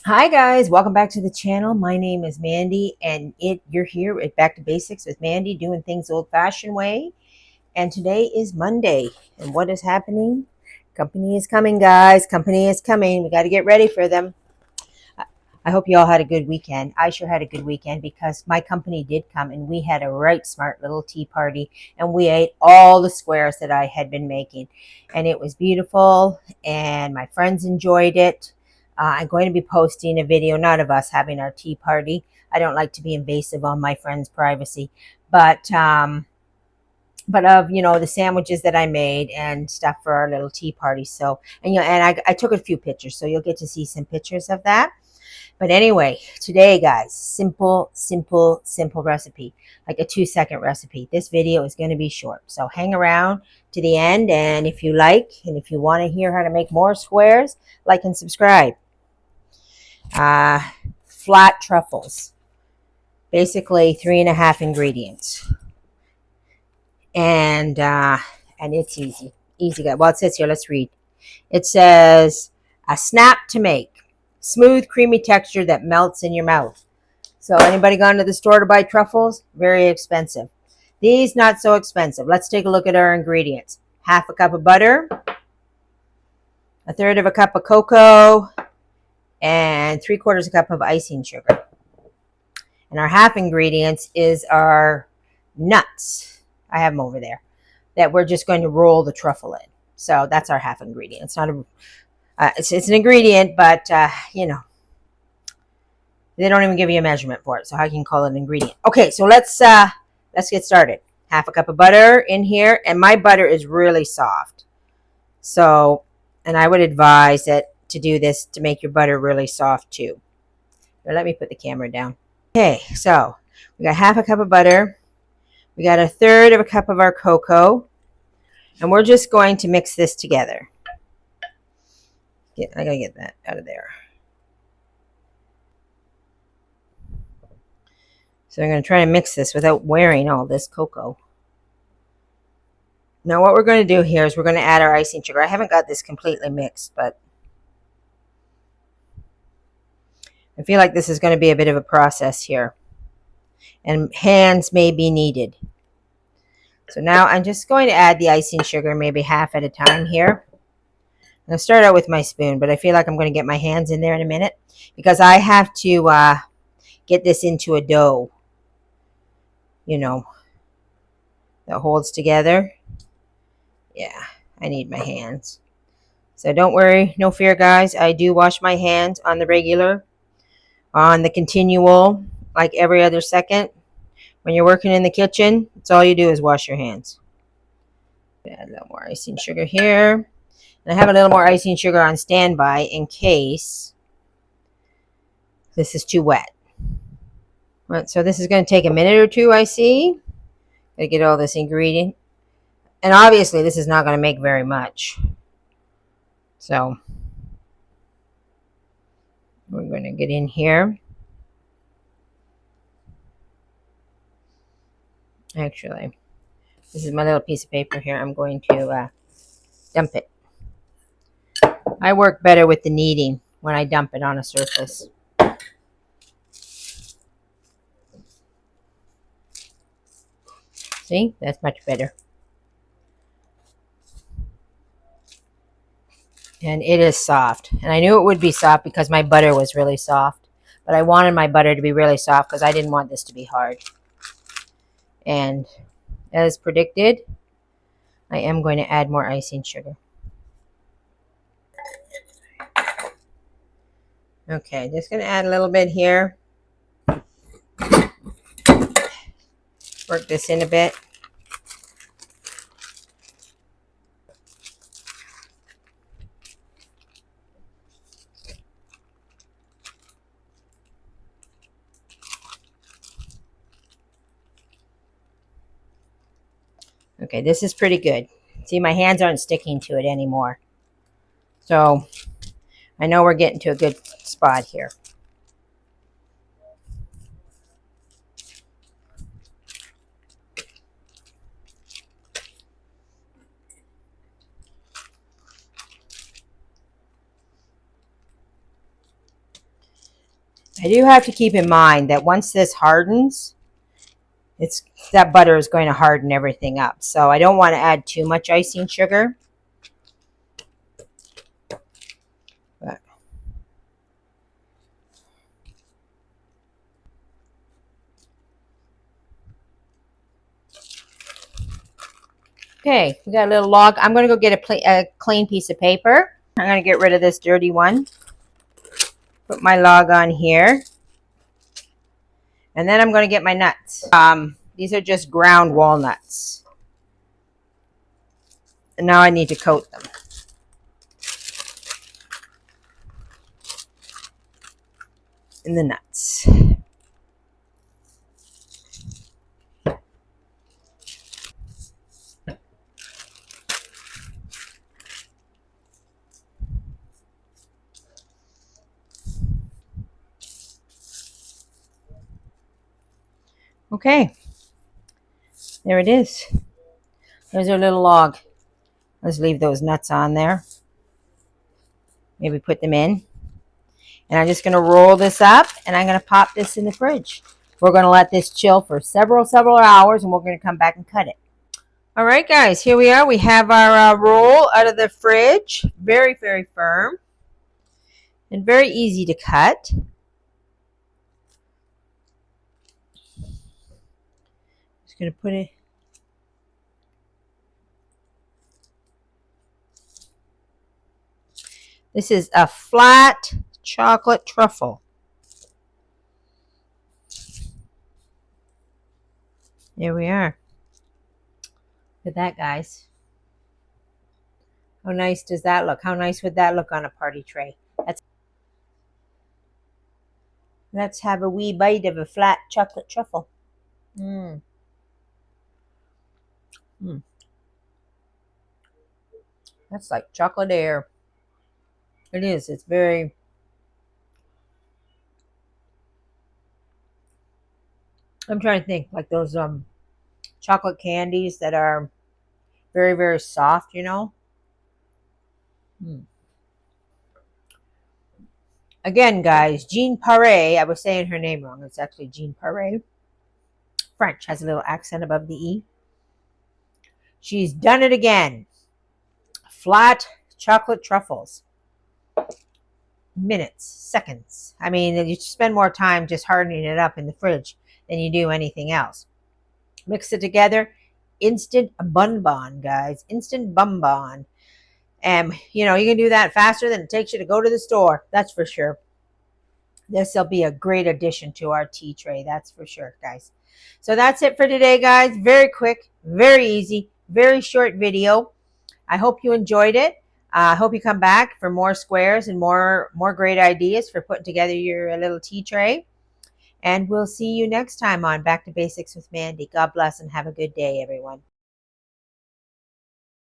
Hi guys, welcome back to the channel. My name is Mandy, and you're here at Back to Basics with Mandy, doing things old-fashioned way. And today is Monday, and what is happening? Company is coming, guys. Company is coming. We got to get ready for them. I hope you all had a good weekend. I sure had a good weekend because my company did come, and we had a right smart little tea party, and we ate all the squares that I had been making, and it was beautiful, and my friends enjoyed it. I'm going to be posting a video, not of us having our tea party. I don't like to be invasive on my friends' privacy, but of the sandwiches that I made and stuff for our little tea party. So I took a few pictures, so you'll get to see some pictures of that. But anyway, today, guys, simple recipe, like a 2-second recipe. This video is going to be short, so hang around to the end. And if you like, and if you want to hear how to make more squares, like and subscribe. Uh, Flat truffles, basically 3.5 ingredients, and it's easy. Well, it says here. Let's read. It says a snap to make, smooth, creamy texture that melts in your mouth. So anybody gone to the store to buy truffles? Very expensive. These not so expensive. Let's take a look at our ingredients. Half a cup of butter, a third of a cup of cocoa, and 3/4 cup of icing sugar. And our half ingredients is our nuts. I have them over there. That we're just going to roll the truffle in. So that's our half ingredient. It's not a it's an ingredient, but they don't even give you a measurement for it, so how can you call it an ingredient? Okay, so let's get started. Half a cup of butter in here, and my butter is really soft. So, and I would advise that to do this to make your butter really soft too. Here, let me put the camera down. Okay, so we got half a cup of butter. We got a third of a cup of our cocoa, and we're just going to mix this together. I gotta get that out of there. So I'm going to try to mix this without wearing all this cocoa. Now what we're going to do here is we're going to add our icing sugar. I haven't got this completely mixed, but I feel like this is going to be a bit of a process here. And hands may be needed. So now I'm just going to add the icing sugar maybe half at a time here. I'm going to start out with my spoon, but I feel like I'm going to get my hands in there in a minute because I have to get this into a dough, that holds together. Yeah, I need my hands. So don't worry, no fear, guys. I do wash my hands on the regular, on the continual, like every other second. When you're working in the kitchen, it's all you do is wash your hands. Add a little more icing sugar here. And I have a little more icing sugar on standby in case this is too wet. Right, so this is going to take a minute or two, I see. Gotta get all this ingredient. And obviously this is not going to make very much. So we're going to get in here. Actually, this is my little piece of paper here. I'm going to dump it. I work better with the kneading when I dump it on a surface. See, that's much better. And it is soft. And I knew it would be soft because my butter was really soft. But I wanted my butter to be really soft because I didn't want this to be hard. And as predicted, I am going to add more icing sugar. Okay, just going to add a little bit here. Work this in a bit. Okay, this is pretty good. See, my hands aren't sticking to it anymore. So I know we're getting to a good spot here. I do have to keep in mind that once this hardens, that butter is going to harden everything up. So I don't want to add too much icing sugar. But okay, we got a little log. I'm going to go get a clean piece of paper. I'm going to get rid of this dirty one. Put my log on here. And then I'm going to get my nuts. These are just ground walnuts. And now I need to coat them in the nuts. Okay, there it is. There's our little log. Let's leave those nuts on there. Maybe put them in. And I'm just going to roll this up and I'm going to pop this in the fridge. We're going to let this chill for several hours and we're going to come back and cut it. All right, guys, here we are. We have our roll out of the fridge. Very, very firm and very easy to cut. Just going to put it. This is a flat chocolate truffle. There we are. Look at that, guys. How nice does that look? How nice would that look on a party tray? Let's have a wee bite of a flat chocolate truffle. Mmm. Mm. That's like chocolate air. It is. It's very... I'm trying to think, like those chocolate candies that are very, very soft, you know? Mm. Again, guys, Jean Paré, I was saying her name wrong. It's actually Jean Paré. French, has a little accent above the E. She's done it again. Flat chocolate truffles. Minutes, seconds. I mean, you spend more time just hardening it up in the fridge than you do anything else. Mix it together. Instant bonbon, guys. Instant bonbon. And, you know, you can do that faster than it takes you to go to the store. That's for sure. This will be a great addition to our tea tray. That's for sure, guys. So that's it for today, guys. Very quick, very easy, very short video. I hope you enjoyed it. I hope you come back for more squares and more great ideas for putting together your little tea tray. And we'll see you next time on Back to Basics with Mandy. God bless and have a good day, everyone.